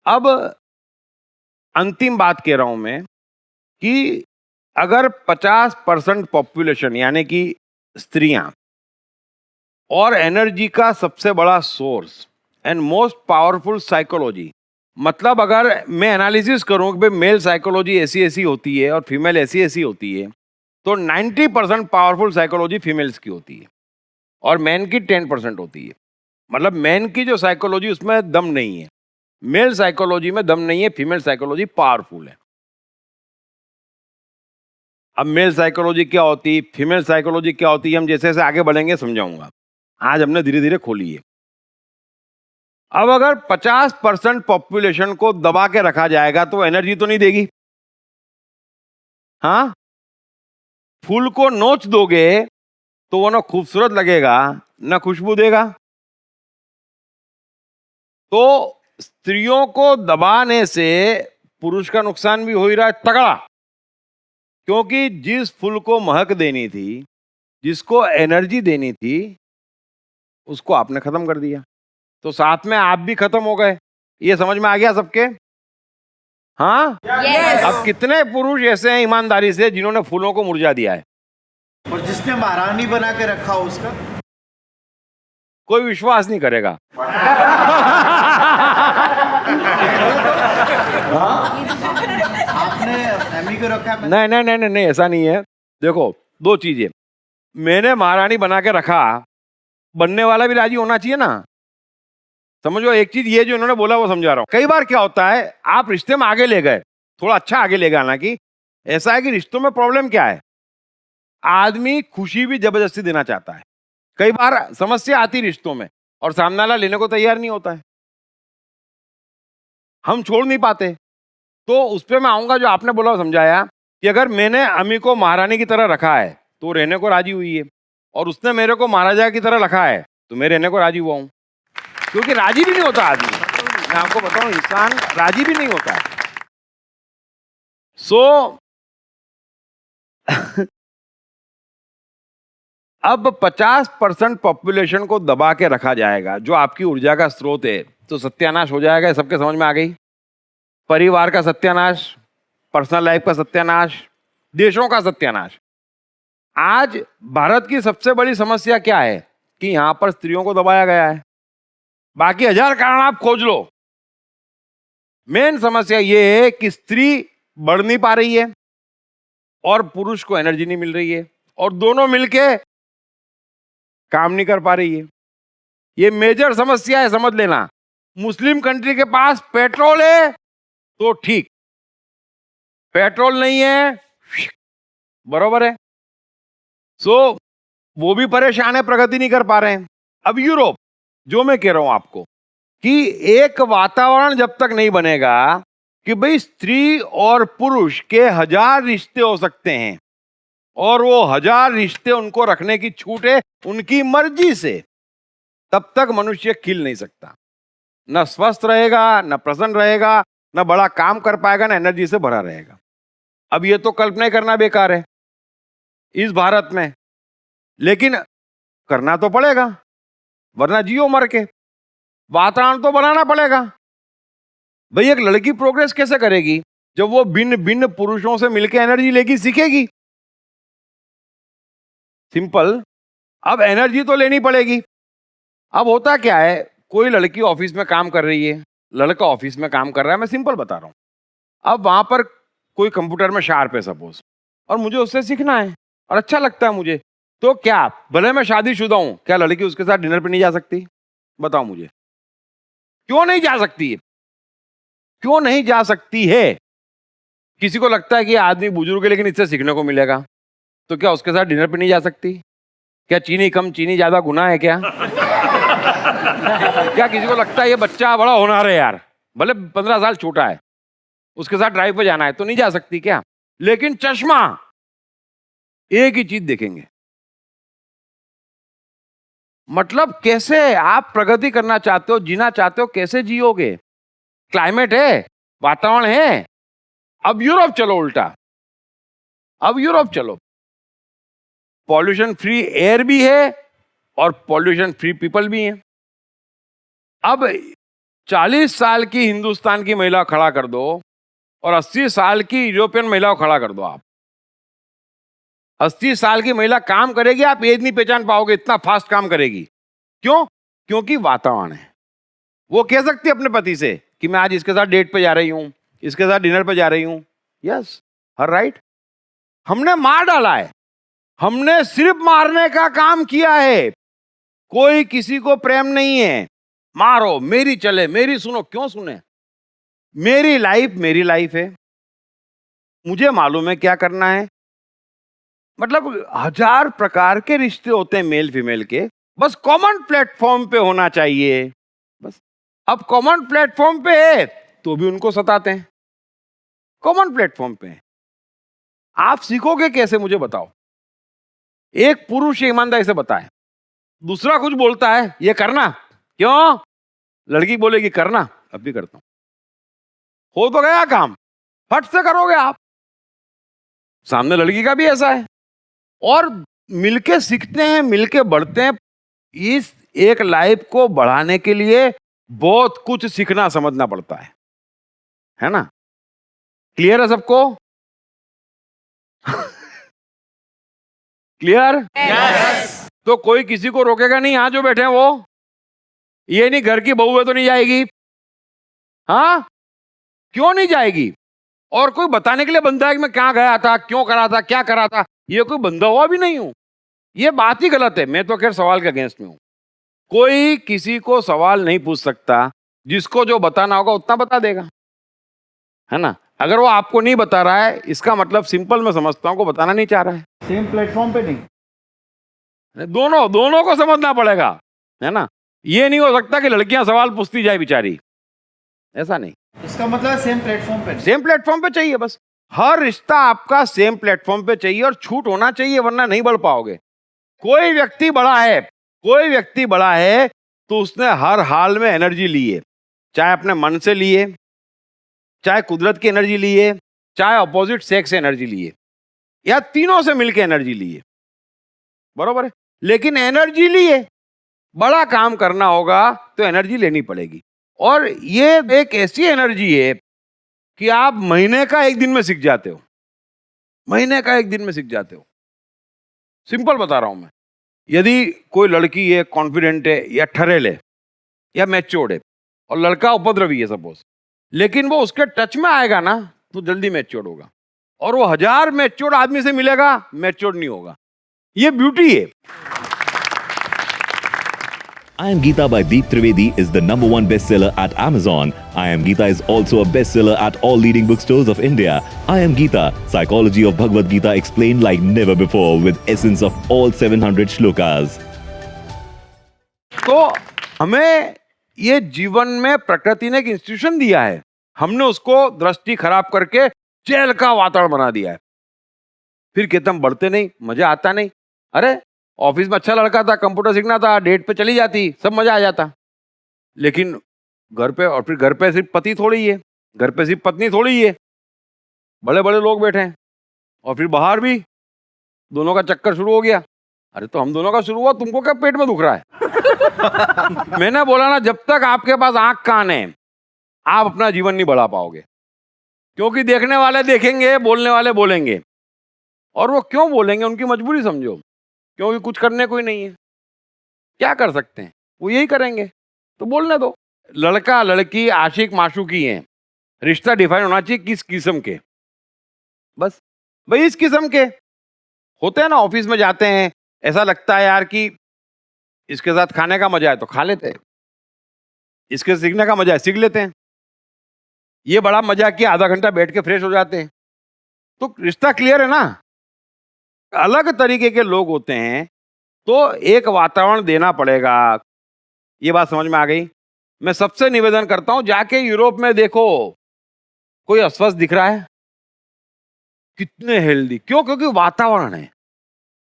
अब अंतिम बात कह रहा हूं मैं कि अगर 50% पॉपुलेशन यानी कि स्त्रियां और एनर्जी का सबसे बड़ा source and most powerful psychology, मतलब अगर मैं एनालिसिस करूं कि भाई मेल साइकोलॉजी ऐसी ऐसी होती है और फीमेल ऐसी ऐसी होती है, तो 90% पावरफुल साइकोलॉजी फीमेल्स की होती है और मैन की 10% होती है। मतलब मैन की जो साइकोलॉजी उसमें दम नहीं है, मेल साइकोलॉजी में दम नहीं है, फीमेल साइकोलॉजी पावरफुल है। अब मेल साइकोलॉजी क्या होती है, फीमेल साइकोलॉजी क्या होती है, हम जैसे जैसे आगे बढ़ेंगे समझाऊंगा। आज हमने धीरे धीरे खोली है। अब अगर 50% पॉपुलेशन को दबा के रखा जाएगा तो एनर्जी तो नहीं देगी। हाँ, फूल को नोच दोगे तो वो ना खूबसूरत लगेगा ना खुशबू देगा। तो स्त्रियों को दबाने से पुरुष का नुकसान भी हो ही रहा है तगड़ा, क्योंकि जिस फूल को महक देनी थी, जिसको एनर्जी देनी थी, उसको आपने खत्म कर दिया, तो साथ में आप भी खत्म हो गए। ये समझ में आ गया सबके? हाँ, Yes. अब कितने पुरुष ऐसे हैं ईमानदारी से जिन्होंने फूलों को मुरझा दिया है? और जिसने महारानी बना के रखा हो उसका कोई विश्वास नहीं करेगा। आपने एमी को रखा है। नहीं नहीं नहीं नहीं, ऐसा नहीं है। देखो, दो चीजें, मैंने महारानी बना के रखा, बनने वाला भी राजी होना चाहिए ना। समझो, एक चीज ये जो इन्होंने बोला वो समझा रहा हूं। कई बार क्या होता है, आप रिश्ते में आगे ले गए, थोड़ा अच्छा आगे ले गए, हालांकि ऐसा है कि रिश्तों में प्रॉब्लम क्या है, आदमी खुशी भी जबरदस्ती देना चाहता है। कई बार समस्या आती रिश्तों में और सामने वाला लेने को तैयार नहीं होता है, हम छोड़ नहीं पाते। तो उस पर मैं आऊंगा, जो आपने बोला समझाया कि अगर मैंने अम्मी को महारानी की तरह रखा है तो रहने को राजी हुई है, और उसने मेरे को महाराजा की तरह रखा है तो मैं रहने को राजी हुआ हूं। क्योंकि राजी भी नहीं होता आदमी, मैं आपको बताऊं, इंसान राजी भी नहीं होता है। सो अब 50% पॉपुलेशन को दबा के रखा जाएगा, जो आपकी ऊर्जा का स्रोत है, तो सत्यानाश हो जाएगा। सबके समझ में आ गई? परिवार का सत्यानाश, पर्सनल लाइफ का सत्यानाश, देशों का सत्यानाश। आज भारत की सबसे बड़ी समस्या क्या है कि यहां पर स्त्रियों को दबाया गया है। बाकी हजार कारण आप खोज लो, मेन समस्या यह है कि स्त्री बढ़ नहीं पा रही है और पुरुष को एनर्जी नहीं मिल रही है, और दोनों मिलके काम नहीं कर पा रही है। ये मेजर समस्या है, समझ लेना। मुस्लिम कंट्री के पास पेट्रोल है तो ठीक, पेट्रोल नहीं है बरोबर है। सो वो भी परेशान है, प्रगति नहीं कर पा रहे हैं। अब यूरोप, जो मैं कह रहा हूं आपको कि एक वातावरण जब तक नहीं बनेगा कि भाई स्त्री और पुरुष के 1000 रिश्ते हो सकते हैं और वो 1000 रिश्ते उनको रखने की छूट है उनकी मर्जी से, तब तक मनुष्य खिल नहीं सकता। न स्वस्थ रहेगा, न प्रसन्न रहेगा, न बड़ा काम कर पाएगा, न एनर्जी से भरा रहेगा। अब ये तो कल्पना करना बेकार है इस भारत में, लेकिन करना तो पड़ेगा, वरना जियो मर के। वातावरण तो बनाना पड़ेगा। भाई एक लड़की प्रोग्रेस कैसे करेगी जब वो भिन्न भिन्न पुरुषों से मिलकर एनर्जी लेगी, सीखेगी? सिंपल। अब एनर्जी तो लेनी पड़ेगी। अब होता क्या है, कोई लड़की ऑफिस में काम कर रही है, लड़का ऑफिस में काम कर रहा है, मैं सिंपल बता रहा हूं। अब वहां पर कोई कंप्यूटर में शार्प है सपोज, और मुझे उससे सीखना है और अच्छा लगता है मुझे, तो क्या भले मैं शादीशुदा हूं, क्या लड़की उसके साथ डिनर पे नहीं जा सकती? बताओ मुझे, क्यों नहीं जा सकती है? क्यों नहीं जा सकती है? किसी को लगता है कि आदमी बुजुर्ग है लेकिन इससे सीखने को मिलेगा, तो क्या उसके साथ डिनर पे नहीं जा सकती? क्या चीनी कम चीनी ज्यादा गुनाह है क्या? क्या किसी को लगता है ये बच्चा बड़ा होनहार है यार, भले 15 साल छोटा है, उसके साथ ड्राइव पे जाना है, तो नहीं जा सकती क्या? लेकिन चश्मा, एक ही चीज देखेंगे। मतलब कैसे आप प्रगति करना चाहते हो, जीना चाहते हो, कैसे जियोगे? क्लाइमेट है, वातावरण है। अब यूरोप चलो उल्टा, अब यूरोप चलो, पॉल्यूशन फ्री एयर भी है और पॉल्यूशन फ्री पीपल भी हैं। अब 40 साल की हिंदुस्तान की महिला खड़ा कर दो और 80 साल की यूरोपियन महिला को खड़ा कर दो आप। 80 साल की महिला काम करेगी, आप एज नहीं पहचान पाओगे, इतना फास्ट काम करेगी। क्यों? क्योंकि वातावरण है। वो कह सकती है अपने पति से कि मैं आज इसके साथ डेट पे जा रही हूं, इसके साथ डिनर पे जा रही हूं। यस, हर राइट। हमने मार डाला है, हमने सिर्फ मारने का काम किया है। कोई किसी को प्रेम नहीं है। मारो, मेरी चले, मेरी सुनो। क्यों सुने? मेरी लाइफ है, मुझे मालूम है क्या करना है। मतलब 1000 प्रकार के रिश्ते होते हैं मेल फीमेल के, बस कॉमन प्लेटफॉर्म पे होना चाहिए। बस अब कॉमन प्लेटफॉर्म पे है तो भी उनको सताते हैं। कॉमन प्लेटफॉर्म पे है, आप सीखोगे कैसे मुझे बताओ। एक पुरुष ईमानदारी से बताए, दूसरा कुछ बोलता है ये करना, क्यों? लड़की बोलेगी करना, अब भी करता हूं। हो तो गया काम, फट से करोगे आप। सामने लड़की का भी ऐसा है। और मिलके सीखते हैं, मिलके बढ़ते हैं। इस एक लाइफ को बढ़ाने के लिए बहुत कुछ सीखना समझना पड़ता है ना? क्लियर है सबको? क्लियर? Yes. तो कोई किसी को रोकेगा नहीं, यहां जो बैठे हैं वो। ये नहीं घर की बहू है तो नहीं जाएगी, हाँ? क्यों नहीं जाएगी? और कोई बताने के लिए बंदा है कि मैं कहां गया था, क्यों करा था, क्या करा था, ये कोई बंदा हुआ भी नहीं हूं। ये बात ही गलत है। मैं तो खैर सवाल के अगेंस्ट में हूं। कोई किसी को सवाल नहीं पूछ सकता, जिसको जो बताना होगा उतना बता देगा, है ना? अगर वो आपको नहीं बता रहा है, इसका मतलब सिंपल मैं समझता हूं को बताना नहीं चाह रहा है। सेम प्लेटफॉर्म पे नहीं। दोनों को समझना पड़ेगा, है ना? ये नहीं हो सकता कि लड़कियां सवाल पूछती जाए बेचारी, ऐसा नहीं। इसका मतलब सेम प्लेटफॉर्म पे नहीं। सेम प्लेटफॉर्म पे चाहिए बस। हर रिश्ता आपका सेम प्लेटफॉर्म पे चाहिए और छूट होना चाहिए, वरना नहीं बढ़ पाओगे। कोई व्यक्ति बड़ा है तो उसने हर हाल में एनर्जी ली है, चाहे अपने मन से लिए, चाहे कुदरत की एनर्जी ली है, चाहे अपोजिट सेक्स से एनर्जी ली है, या तीनों से मिलकर एनर्जी ली है। बरोबर है? लेकिन एनर्जी ली है, बड़ा काम करना होगा तो एनर्जी लेनी पड़ेगी। और ये एक ऐसी एनर्जी है कि आप महीने का एक दिन में सीख जाते हो। महीने का एक दिन में सीख जाते हो। सिंपल बता रहा हूं मैं। यदि कोई लड़की है, कॉन्फिडेंट है, या ठरेल है, या मैच्योर्ड है, और लड़का उपद्रवी है सपोज, लेकिन वो उसके टच में आएगा ना तो जल्दी मैच्योर्ड होगा। और वो 1000 मैच्योर्ड आदमी से मिलेगा, मैच्योर्ड नहीं होगा। ये ब्यूटी है। I Am Geeta by Deep Trivedi is the #1 bestseller at Amazon. I Am Geeta is also a bestseller at all leading bookstores of India. I Am Geeta, psychology of Bhagavad Gita explained like never before with essence of all 700 shlokas. तो हमें ये जीवन में प्रकृति ने एक institution दिया है, हमने उसको दृष्टि खराब करके जेल का वातावरण बना दिया है। फिर कहते हम बढ़ते नहीं, मजा आता नहीं। अरे ऑफिस में अच्छा लड़का था, कंप्यूटर सीखना था, डेट पे चली जाती, सब मजा आ जाता। लेकिन घर पे, और फिर घर पे सिर्फ पति थोड़ी है, घर पे सिर्फ पत्नी थोड़ी है, बड़े बड़े लोग बैठे हैं। और फिर बाहर भी दोनों का चक्कर शुरू हो गया। अरे तो हम दोनों का शुरू हुआ, तुमको क्या पेट में दुख रहा है? मैंने बोला ना, जब तक आपके पास आंख कान है आप अपना जीवन नहीं बढ़ा पाओगे। क्योंकि देखने वाले देखेंगे, बोलने वाले बोलेंगे। और वो क्यों बोलेंगे, उनकी मजबूरी समझो, क्योंकि कुछ करने को ही नहीं है। क्या कर सकते हैं, वो यही करेंगे, तो बोलने दो। लड़का लड़की आशिक माशूकी हैं, रिश्ता डिफाइन होना चाहिए किस किस्म के। बस भाई इस किस्म के होते हैं ना। ऑफिस में जाते हैं, ऐसा लगता है यार कि इसके साथ खाने का मजा है तो खा लेते हैं, इसके सीखने का मजा है सीख लेते हैं, ये बड़ा मजा किया, आधा घंटा बैठ के फ्रेश हो जाते हैं। तो रिश्ता क्लियर है ना। अलग तरीके के लोग होते हैं तो एक वातावरण देना पड़ेगा। ये बात समझ में आ गई? मैं सबसे निवेदन करता हूं, जाके यूरोप में देखो, कोई अस्वस्थ दिख रहा है? कितने हेल्दी। क्यों? क्योंकि वातावरण है।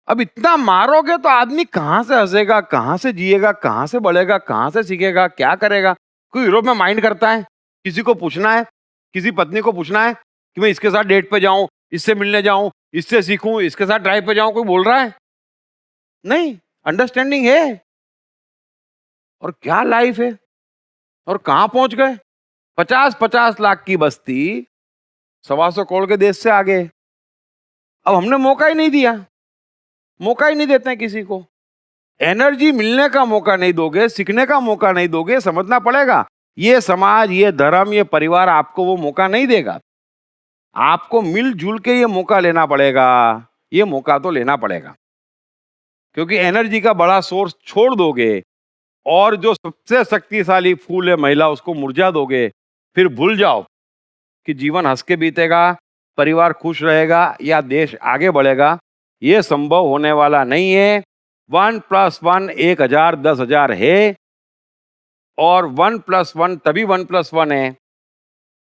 अब इतना मारोगे तो आदमी कहां से हंसेगा, कहां से जिएगा, कहां से बढ़ेगा, कहां से सीखेगा, क्या करेगा? कोई यूरोप में माइंड करता है? किसी को पूछना है, किसी पत्नी को पूछना है कि मैं इसके साथ डेट पे जाऊं, इससे मिलने जाऊं, इससे सीखूं, इसके साथ ड्राइव पे जाऊं? कोई बोल रहा है? नहीं। अंडरस्टैंडिंग है। और क्या लाइफ है। और कहां पहुंच गए? 50-50 लाख की बस्ती 125 करोड़ के देश से आगे। अब हमने मौका ही नहीं दिया, मौका ही नहीं देते हैं किसी को। एनर्जी मिलने का मौका नहीं दोगे, सीखने का मौका नहीं दोगे, समझना पड़ेगा ये समाज, ये धर्म, ये परिवार आपको वो मौका नहीं देगा। आपको मिलजुल के ये मौका लेना पड़ेगा, ये मौका तो लेना पड़ेगा। क्योंकि एनर्जी का बड़ा सोर्स छोड़ दोगे और जो सबसे शक्तिशाली फूल है महिला, उसको मुरझा दोगे, फिर भूल जाओ कि जीवन हंस के बीतेगा, परिवार खुश रहेगा या देश आगे बढ़ेगा। ये संभव होने वाला नहीं है। 1 + 1 1000 10,000 है, और 1 + 1 तभी 1 + 1 है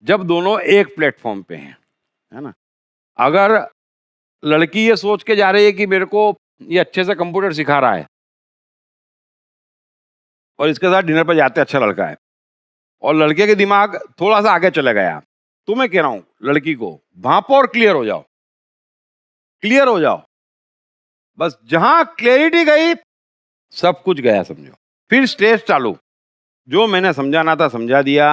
जब दोनों एक प्लेटफॉर्म पे हैं, है ना। अगर लड़की ये सोच के जा रही है कि मेरे को ये अच्छे से कंप्यूटर सिखा रहा है और इसके साथ डिनर पर जाते अच्छा लड़का है, और लड़के के दिमाग थोड़ा सा आगे चले गया, तो मैं कह रहा हूं लड़की को भांपो और क्लियर हो जाओ, क्लियर हो जाओ। बस जहां क्लैरिटी गई सब कुछ गया समझो। फिर स्ट्रेस चालू, जो मैंने समझाना था समझा दिया।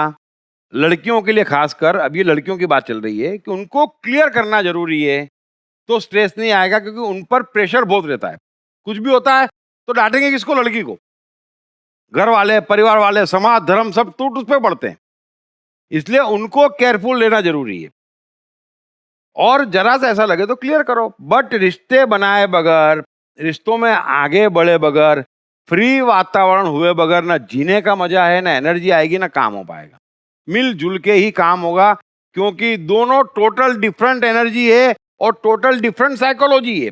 लड़कियों के लिए खासकर, अब ये लड़कियों की बात चल रही है कि उनको क्लियर करना जरूरी है, तो स्ट्रेस नहीं आएगा, क्योंकि उन पर प्रेशर बहुत रहता है। कुछ भी होता है तो डांटेंगे किसको? लड़की को। घर वाले, परिवार वाले, समाज, धर्म सब टूट उस पर पड़ते हैं, इसलिए उनको केयरफुल लेना जरूरी है। और जरा सा ऐसा लगे तो क्लियर करो, बट रिश्ते बनाए बगैर, रिश्तों में आगे बढ़े बगैर, फ्री वातावरण हुए बगैर ना जीने का मजा है, ना एनर्जी आएगी, ना काम हो पाएगा। मिलजुल के ही काम होगा, क्योंकि दोनों टोटल डिफरेंट एनर्जी है और टोटल डिफरेंट साइकोलॉजी है।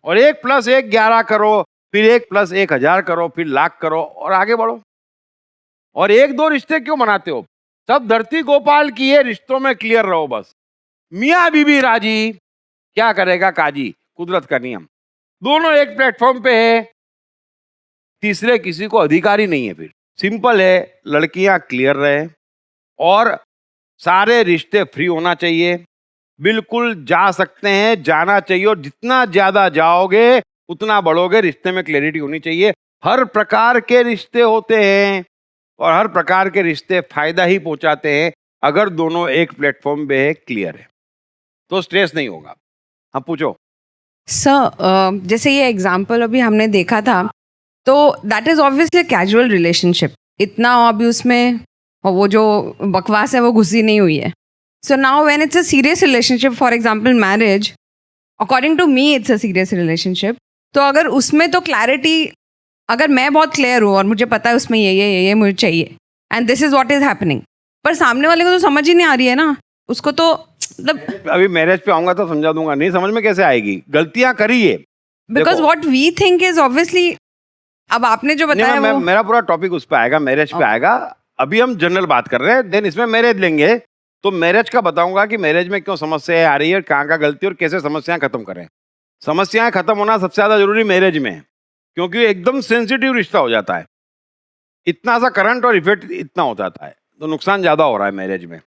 और 1 + 1 11 करो, फिर 1 + 1 1000 करो, फिर लाख करो और आगे बढ़ो। और 1-2 रिश्ते क्यों बनाते हो? सब धरती गोपाल की है, रिश्तों में क्लियर रहो बस। मियाँ बीबी राजी, क्या करेगा काजी, कुदरत का नियम। दोनों एक प्लेटफॉर्म पे है, तीसरे किसी को अधिकार ही नहीं है। फिर सिंपल है, लड़कियां क्लियर रहे और सारे रिश्ते फ्री होना चाहिए। बिल्कुल जा सकते हैं, जाना चाहिए, और जितना ज्यादा जाओगे उतना बढ़ोगे। रिश्ते में क्लैरिटी होनी चाहिए। हर प्रकार के रिश्ते होते हैं और हर प्रकार के रिश्ते फायदा ही पहुंचाते हैं, अगर दोनों एक प्लेटफॉर्म पे है, क्लियर है, तो स्ट्रेस नहीं होगा। अब पूछो। सर, जैसे ये एग्जाम्पल अभी हमने देखा था, तो that is obviously casual relationship, इतना अभी उसमें वो जो बकवास है वो घुसी नहीं हुई है। So now when it's a serious relationship, for example marriage, according to me it's a serious relationship. तो अगर उसमें तो क्लैरिटी, अगर मैं बहुत क्लियर हूँ और मुझे पता है उसमें ये मुझे चाहिए and this is what is happening, पर सामने वाले को तो समझ ही नहीं आ रही है ना, उसको तो मतलब अभी मैरिज पे आऊंगा तो समझा दूंगा, नहीं समझ में कैसे आएगी? गलतियां करिए, because what we think is obviously, अब आपने जो बताया वो मेरा पूरा टॉपिक उस पे आएगा, मैरिज पे आएगा। अभी हम जनरल बात कर रहे हैं, देन इसमें मैरिज लेंगे, तो मैरिज का बताऊंगा कि मैरिज में क्यों समस्याएं आ रही है, कहाँ का गलती और कैसे समस्याएं खत्म करें। समस्याएं खत्म होना सबसे ज्यादा जरूरी मैरिज में है, क्योंकि एकदम सेंसिटिव रिश्ता हो जाता है, इतना सा करंट और इफेक्ट इतना हो जाता है, तो नुकसान ज्यादा हो रहा है मैरिज में।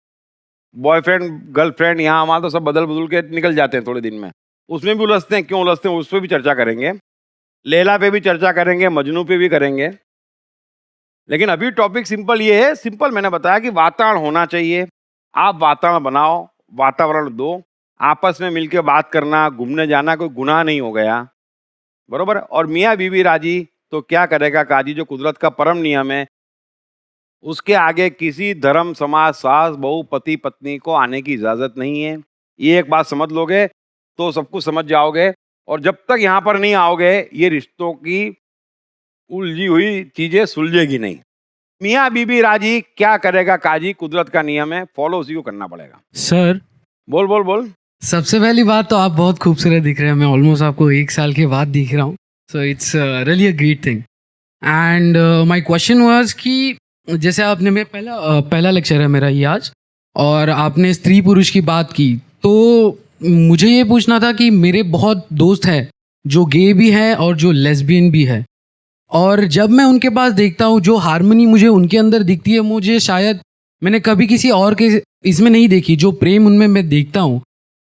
बॉयफ्रेंड गर्लफ्रेंड यहाँ वहाँ तो सब बदल बदल के निकल जाते हैं थोड़े दिन में, उसमें भी उलझते हैं, क्यों उलझते हैं उस पर भी चर्चा करेंगे, लैला पे भी चर्चा करेंगे, मजनू पे भी करेंगे। लेकिन अभी टॉपिक सिंपल ये है, सिंपल मैंने बताया कि वातावरण होना चाहिए। आप वातावरण बनाओ, वातावरण दो, आपस में मिलकर बात करना, घूमने जाना कोई गुनाह नहीं हो गया, बरोबर। और मियाँ बीवी राजी तो क्या करेगा काजी, जो कुदरत का परम नियम है, उसके आगे किसी धर्म, समाज, सास बहू, पति पत्नी को आने की इजाजत नहीं है। ये एक बात समझ लोगे तो सब कुछ समझ जाओगे, और जब तक यहाँ पर नहीं आओगे ये रिश्तों की उलझी हुई चीजें सुलझेगी नहीं। मियाँ बीबी राजी, क्या करेगा काजी, कुदरत का नियम है, फॉलो उसी को करना पड़ेगा। सर, बोल बोल बोल। सबसे पहली बात तो आप बहुत खूबसूरत दिख रहे हैं, मैं ऑलमोस्ट आपको 1 साल के बाद दिख रहा हूँ, so it's really a great thing. And my question was कि जैसे आपने, मैं पहला लेक्चर है मेरा ये आज, और आपने स्त्री पुरुष की बात की, तो मुझे ये पूछना था कि मेरे बहुत दोस्त हैं जो गे भी हैं और जो लेस्बियन भी है, और जब मैं उनके पास देखता हूँ जो हार्मनी मुझे उनके अंदर दिखती है, मुझे शायद मैंने कभी किसी और के इसमें नहीं देखी, जो प्रेम उनमें मैं देखता हूँ।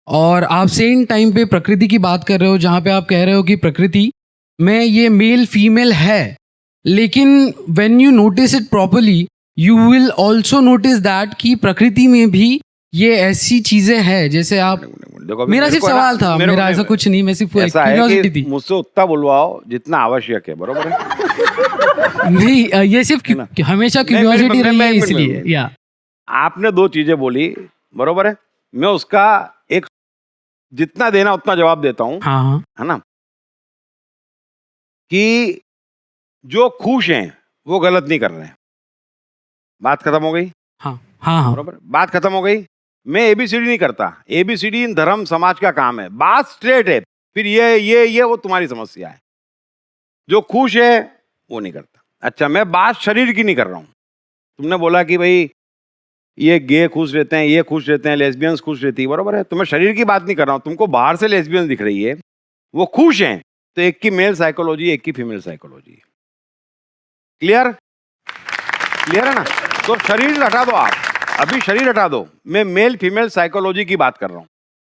और आप सेम टाइम पे प्रकृति की बात कर रहे हो, जहाँ पे आप कह रहे हो कि प्रकृति में ये मेल फीमेल है, लेकिन when you notice it properly you will also notice that कि प्रकृति में भी ये ऐसी चीजें हैं जैसे आप देखो अभी मेरा मेरे सिर्फ को है ना, सवाल था, मेरे को मेरा ऐसा नहीं- कुछ नहीं, मैं सिर्फ ऐसा है क्यूरियोसिटी कि थी। मुझसे उतना बुलवाओ जितना आवश्यक है, बरोबर है? नहीं ये सिर्फ है ना? हमेशा नहीं, क्यूरियोसिटी रही मैं है एक मिनट इसलिए में- या आपने दो चीजें बोली, बरोबर है? मैं उसका एक जितना देना उतना जवाब देता हूं, हाँ हाँ है ना? कि जो खुश हैं वो गलत नहीं कर रहे हैं। बात खत्म हो गई, हाँ हाँ हाँ बरोबर? बात खत्म हो गई। मैं एबीसीडी नहीं करता, एबीसीडी इन धर्म समाज का काम है। बात स्ट्रेट है, फिर ये वो तुम्हारी समस्या है। जो खुश है वो नहीं करता। अच्छा, मैं बात शरीर की नहीं कर रहा हूं। तुमने बोला कि भाई ये गे खुश रहते हैं, ये खुश रहते हैं, लेस्बियंस खुश रहती है, बरोबर है? तो मैं शरीर की बात नहीं कर रहा हूं। तुमको बाहर से लेस्बियंस दिख रही है, वो खुश हैं, तो एक की मेल साइकोलॉजी, एक की फीमेल साइकोलॉजी। क्लियर? क्लियर है ना? तो शरीर हटा दो, आप अभी शरीर हटा दो। मैं मेल फीमेल साइकोलॉजी की बात कर रहा हूं।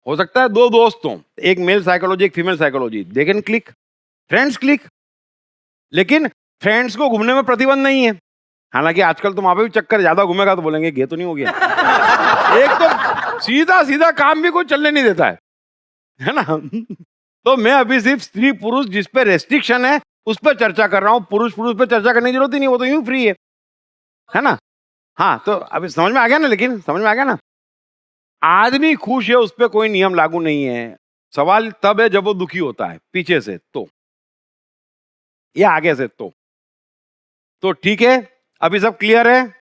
हो सकता है दो दोस्त हों, एक मेल साइकोलॉजी एक female psychology, they can click, friends click. लेकिन फ्रेंड्स को घूमने में प्रतिबंध नहीं है। हालांकि आजकल तो वहां पे भी चक्कर ज्यादा घूमेगा तो बोलेंगे गे तो नहीं हो गया। एक तो सीधा सीधा काम भी कोई चलने नहीं देता है ना? तो मैं अभी सिर्फ स्त्री पुरुष जिस पे रेस्ट्रिक्शन है उस पर चर्चा कर रहा हूं। पुरुष पुरुष पे चर्चा करने की जरूरत ही नहीं, वो तो यूं फ्री है ना? हाँ, तो अभी समझ में आ गया ना? लेकिन समझ में आ गया ना? आदमी खुश है, उस पर कोई नियम लागू नहीं है। सवाल तब है जब वो दुखी होता है, पीछे से तो या आगे से तो ठीक है। अभी सब क्लियर है?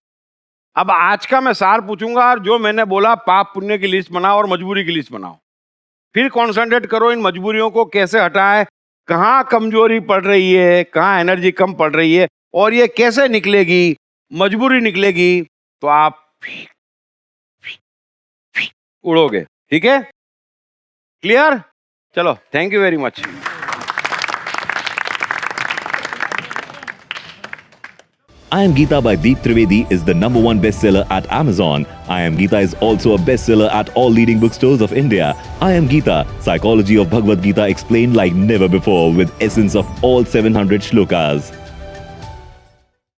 अब आज का मैं सार पूछूंगा और जो मैंने बोला पाप पुण्य की लिस्ट बनाओ और मजबूरी की लिस्ट बनाओ। फिर कॉन्सेंट्रेट करो इन मजबूरियों को कैसे हटाएं, कहाँ कमजोरी पड़ रही है, कहाँ एनर्जी कम पड़ रही है और ये कैसे निकलेगी, मजबूरी निकलेगी तो आप उड़ोगे। ठीक है? क्लियर? चलो, thank you very much. I Am Gita by Deep Trivedi is the #1 bestseller at Amazon. I Am Gita is also a bestseller at all leading bookstores of India. I Am Gita, Psychology of Bhagavad Gita explained like never before with essence of all 700 shlokas.